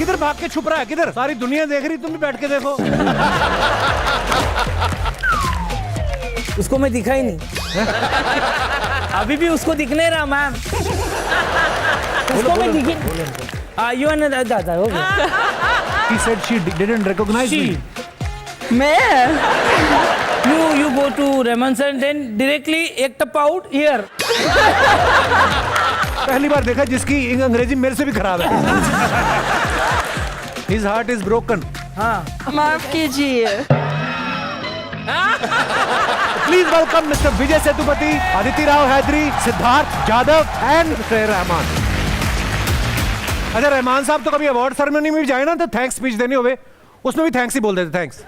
किधर भाग के छुप रहा है? किधर? सारी दुनिया देख रही, तुम भी बैठ के देखो। उसको मैं दिखा ही नहीं। अभी भी उसको दिख नहीं रहा मैम। उसको मैं दिखी। You are not दादा हो गया। She said she didn't recognize me. मैं You go to Rahman sir and then directly एक टप out here. पहली बार देखा जिसकी अंग्रेजी मेरे से भी खराब है। His heart is broken. हाँ। माफ कीजिए। Please welcome Mr. Vijay Sethupathi, Aditi Rao Hydari, Siddharth Jadhav and Mr. Rahman. अच्छा रहमान साहब तो कभी अवार्ड सेरेमनी में भी जाए ना तो थैंक्स स्पीच देनी होवे, उसमें भी थैंक्स ही बोल देते थैंक्स।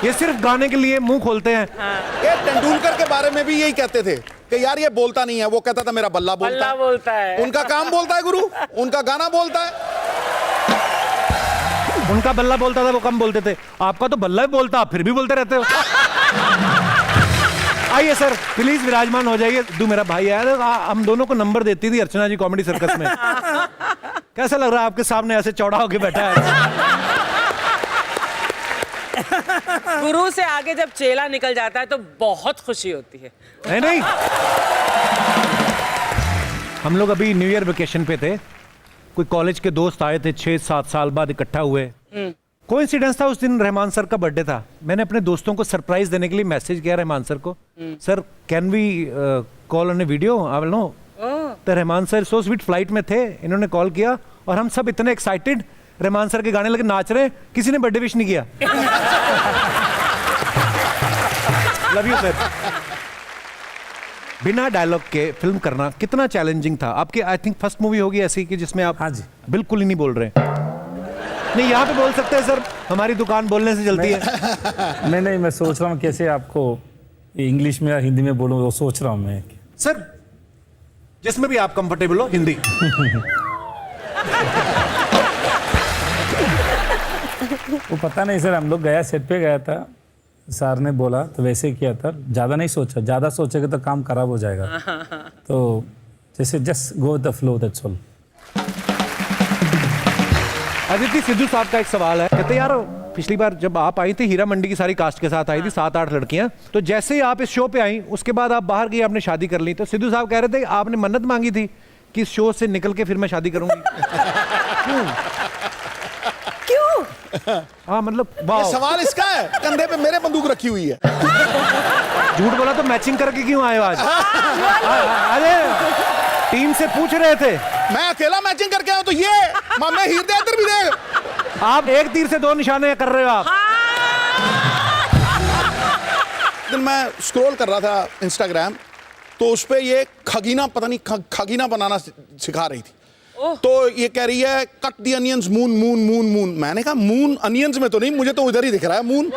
ये सिर्फ गाने के लिए मुंह खोलते हैं। ये तेंदुलकर के बारे में भी यही कहते थे कि यार ये बोलता नहीं है, वो कहता था मेरा बल्ला बोलता है। उनका काम बोलता है गुरु, उनका गाना बोलता है। उनका बल्ला बोलता था, वो कम बोलते थे। आपका तो बल्ला ही बोलता, आप फिर भी बोलते रहते हो। आइए सर प्लीज विराजमान हो जाइए। तू मेरा भाई है, हम दोनों को नंबर देती थी अर्चना जी कॉमेडी सर्कस में। कैसा लग रहा है आपके सामने ऐसे चौड़ा होके बैठा है? गुरु से आगे जब चेला निकल जाता है तो बहुत खुशी होती है। नहीं हम लोग अभी न्यू ईयर वेकेशन पे थे, कोई कॉलेज के दोस्त आए थे, 6-7 साल बाद इकट्ठा हुए। कोइंसिडेंस था उस दिन रहमान सर का बर्थडे था। मैंने अपने दोस्तों को सरप्राइज देने के लिए मैसेज किया रहमान सर को, sir can we call on a video, I will know. तो Rahman sir so sweet flight में थे, इन्होंने कॉल किया और हम सब इतने एक्साइटेड, रहमान सर के गाने लगे, नाच रहे, किसी ने बर्थडे विश नहीं किया। Love you sir. बिना डायलॉग के फिल्म करना कितना चैलेंजिंग था? आपकी आई थिंक फर्स्ट मूवी होगी ऐसी कि जिसमें आप हाँ जी बिल्कुल ही नहीं बोल रहे। नहीं यहाँ पे बोल सकते हैं सर, हमारी दुकान बोलने से चलती है। नहीं मैं सोच रहा हूँ कैसे आपको इंग्लिश में या हिंदी में बोलूँ, वो सोच रहा हूँ मैं। सर जिसमें भी आप कंफर्टेबल हो, हिंदी। वो पता नहीं सर, हम लोग गया सेट पे गया था, सर ने बोला तो वैसे ही किया था। ज़्यादा नहीं सोचा, ज़्यादा सोचेगा तो काम खराब हो जाएगा। तो जैसे just go the flow, that's all. Aditi Sidhu साहब का एक सवाल है, कहते यार पिछली बार जब आप आई थी हीरा मंडी की सारी कास्ट के साथ आई थी, 7-8 लड़कियां, तो जैसे ही आप इस शो पे आई उसके बाद आप बाहर गई, आपने शादी कर ली। तो सिद्धू साहब कह रहे थे आपने मन्नत मांगी थी कि इस शो से निकल के फिर मैं शादी करूंगी। क्यों? हाँ मतलब ये सवाल इसका है, कंधे पे मेरे बंदूक रखी हुई है। झूठ बोला तो मैचिंग करके क्यों आए आज? अरे टीम से पूछ रहे थे। मैं अकेला मैचिंग करके आया तो ये मैं हीर दे इधर भी दे। आप एक तीर से 2 निशाने कर रहे हो आप। दिन मैं स्क्रॉल कर रहा था इंस्टाग्राम, तो उस पे ये खगीना, पता नहीं खगीना बनाना सिखा रही थी। तो ये कह रही है cut the onions moon moon moon moon. मैंने कहा मून अनियंस में तो नहीं, मुझे तो उधर ही दिख रहा है मून।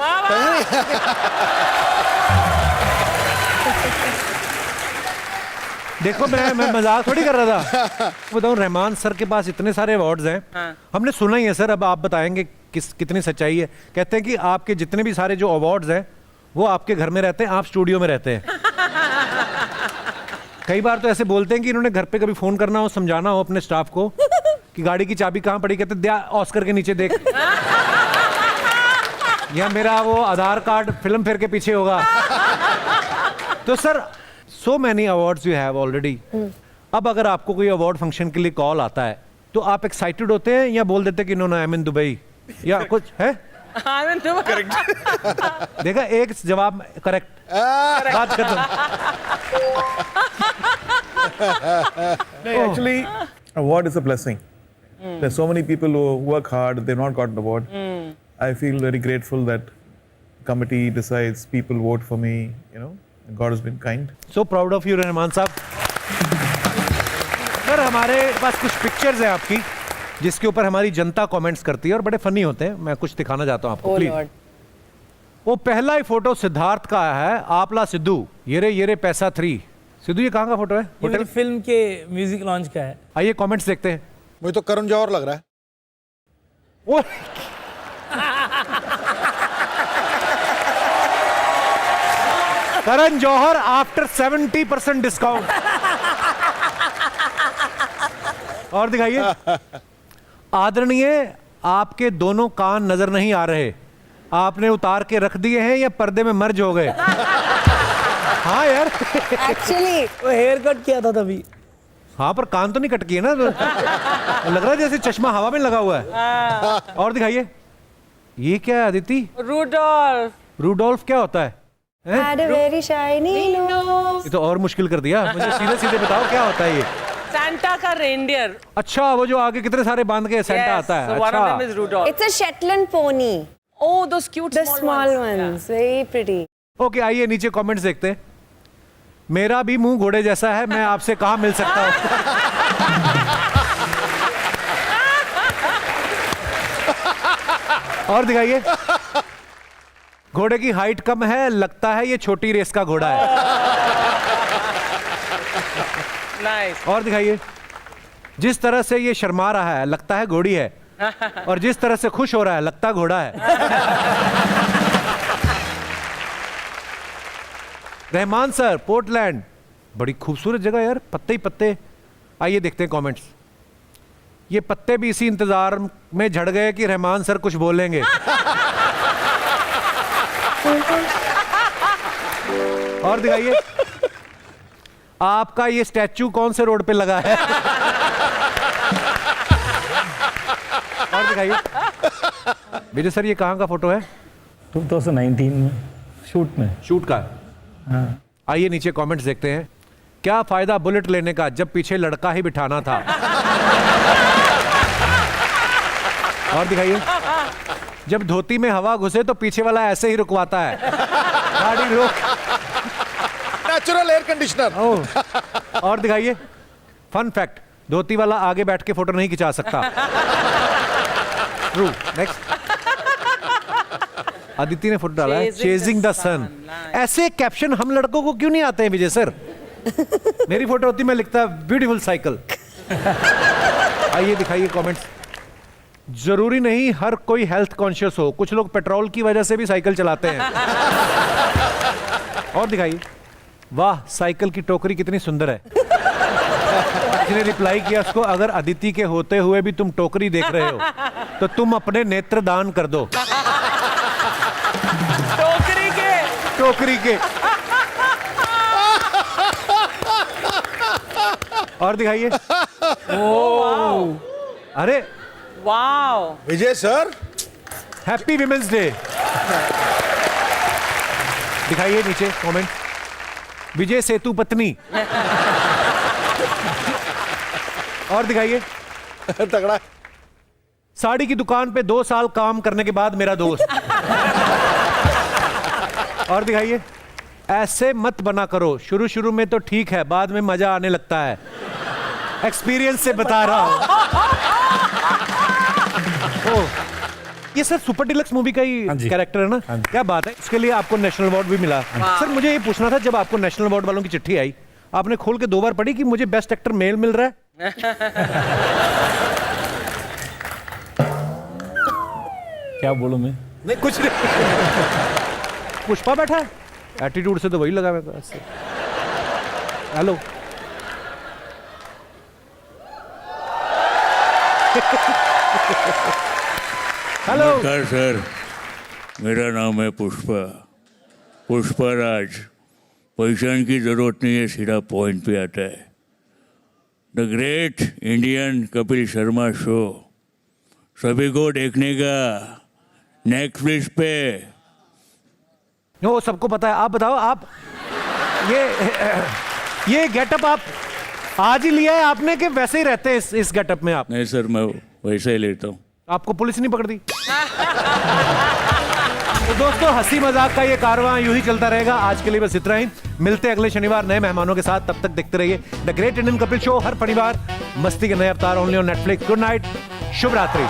देखो मैं मजाक थोड़ी कर रहा था। बताऊं रहमान सर के पास इतने सारे अवार्ड्स हैं। हमने सुना ही है सर, अब आप बताएंगे कितनी सच्चाई है। कहते हैं कि आपके जितने भी सारे जो अवार्ड्स हैं वो आपके घर में रहते हैं, आप स्टूडियो में रहते हैं। कई बार तो ऐसे बोलते हैं कि इन्होंने घर पे कभी फोन करना हो, समझाना हो अपने स्टाफ को कि गाड़ी की चाबी कहाँ पड़ी, कहते दिया ऑस्कर के नीचे देख, या मेरा वो आधार कार्ड फिल्म फेयर के पीछे होगा। तो sir so many awards you have already. अब अगर आपको कोई अवार्ड फंक्शन के लिए कॉल आता है तो आप एक्साइटेड होते हैं या बोल देते हैं कि no I am in Dubai या कुछ है? करेक्ट। देखा एक जवाब करेक्ट, बात खत्म। Actually, award is a blessing. There's so many people who work hard, they've not got an award. I feel very grateful that committee decides, people vote for me, you know. God has been kind. So proud of you Rahman साहब। Sir हमारे पास कुछ pictures हैं आपकी जिसके ऊपर हमारी जनता comments करती है और बड़े फनी होते हैं। मैं कुछ दिखाना चाहता हूँ आपको, प्लीज। वो पहला ही फोटो सिद्धार्थ का है, आपला सिद्धू ये रे पैसा 3। सिद्धू ये कहाँ का फोटो है? होटल फिल्म के म्यूजिक लॉन्च का है। आइए कमेंट्स देखते हैं। मुझे तो करण जौहर लग रहा है। वो करण जौहर आफ्टर 70% डिस्काउंट। और दिखाइए। आदरणीय, आपके दोनों कान नजर नहीं आ रहे, आपने उतार के रख दिए हैं या पर्दे में मर्ज हो गए? हाँ यार, Actually, वो हेयर कट किया था तभी। हाँ पर कान तो नहीं कट किए ना, तो लग रहा है जैसे चश्मा हवा में लगा हुआ है। और दिखाइए, ये क्या है अदिति? रूडोल्फ। रूडोल्फ क्या होता है? had a very shiny nose. ये तो और मुश्किल कर दिया, मुझे सीधे सीधे बताओ क्या होता है ये? सैंटा का रेनडियर। अच्छा, वो जो आगे कितने सारे बांध के सेंटा आता है। one of them अच्छा, is Rudolph. It's a Shetland pony. Oh, those cute The small ones. Very pretty. Okay, आइए नीचे कमेंट्स देखते हैं। मेरा भी मुंह घोड़े जैसा है, मैं आपसे कहाँ मिल सकता हूँ? और दिखाइए, घोड़े की हाइट कम है, लगता है ये छोटी रेस का घोड़ा है। नाइस। और दिखाइए, जिस तरह से ये शर्मा रहा है लगता है घोड़ी है, और जिस तरह से खुश हो रहा है लगता है घोड़ा है। रहमान सर, पोर्टलैंड, बड़ी खूबसूरत जगह यार, पत्ते ही पत्ते। आइए देखते हैं कमेंट्स। ये पत्ते भी इसी इंतजार में झड़ गए कि रहमान सर कुछ बोलेंगे। और दिखाइए, आपका ये स्टैचू कौन से रोड पे लगा है? और दिखाइए, विजय सर ये कहाँ का फोटो है? 2019 में शूट में। शूट का। हाँ। आइए नीचे कमेंट्स देखते हैं। क्या फायदा बुलेट लेने का जब पीछे लड़का ही बिठाना था? और दिखाइए, जब धोती में हवा घुसे तो पीछे वाला ऐसे ही रुकवाता है, गाड़ी रोक। Natural air conditioner. ओह, और दिखाइए, फन फैक्ट, धोती वाला आगे बैठ के फोटो नहीं खिंचा सकता। ट्रू। नेक्स्ट, अदिति ने फोटो डाला है, चेजिंग द सन। ऐसे कैप्शन हम लड़कों को क्यों नहीं आते हैं विजय सर? मेरी फोटो होती मैं लिखता ब्यूटीफुल साइकिल। आइए दिखाइए कमेंट्स। जरूरी नहीं हर कोई हेल्थ कॉन्शियस हो, कुछ लोग पेट्रोल की वजह से भी साइकिल चलाते हैं। और दिखाइए, वाह साइकिल की टोकरी कितनी सुंदर है। किसी ने रिप्लाई किया उसको, अगर अदिति के होते हुए भी तुम टोकरी देख रहे हो तो तुम अपने नेत्र दान कर दो। टोकरी के। और दिखाइए, अरे वाओ, विजय सर, हैप्पी विमेंस डे। दिखाइए नीचे कमेंट, विजय सेतु पत्नी। और दिखाइए, तगड़ा। साड़ी की दुकान पे 2 साल काम करने के बाद मेरा दोस्त। और दिखाइए, ऐसे मत बना करो, शुरू शुरू में तो ठीक है, बाद में मजा आने लगता है, एक्सपीरियंस से बता रहा हूं। ये सर सुपर डिलक्स मूवी का ही हाँ जी। कैरेक्टर है ना? हाँ जी। क्या बात है, इसके लिए आपको नेशनल अवार्ड भी मिला। सर मुझे ये पूछना था, जब आपको नेशनल अवार्ड वालों की चिट्ठी आई, आपने खोल के 2 बार पढ़ी कि मुझे बेस्ट एक्टर मेल मिल रहा है? क्या बोलूं मैं? नहीं कुछ नहीं। पुष्पा बैठा है, एटीट्यूड से तो वही लगा मेरे पास। हेलो। हेलो नमस्कार सर, मेरा नाम है पुष्पराज। पहचान की जरूरत नहीं है, सीधा पॉइंट पे आता है। The great Indian Kapil Sharma show सभी को देखने का नेटफ्लिक्स पे। वो सबको पता है। आप बताओ, आप ये गेटअप आप आज ही लिया है आपने कि वैसे ही रहते हैं इस गेटअप में आप? नहीं सर, मैं वैसा ही लेता हूँ। आपको पुलिस नहीं पकड़ दी? तो दोस्तों, हंसी मजाक का ये कारवां यूं ही चलता रहेगा। आज के लिए बस इतना ही। मिलते हैं अगले शनिवार नए मेहमानों के साथ। तब तक देखते रहिए the great Indian Kapil show, हर शनिवार मस्ती के नए अवतार, only on Netflix. Good night, शुभ रात्रि।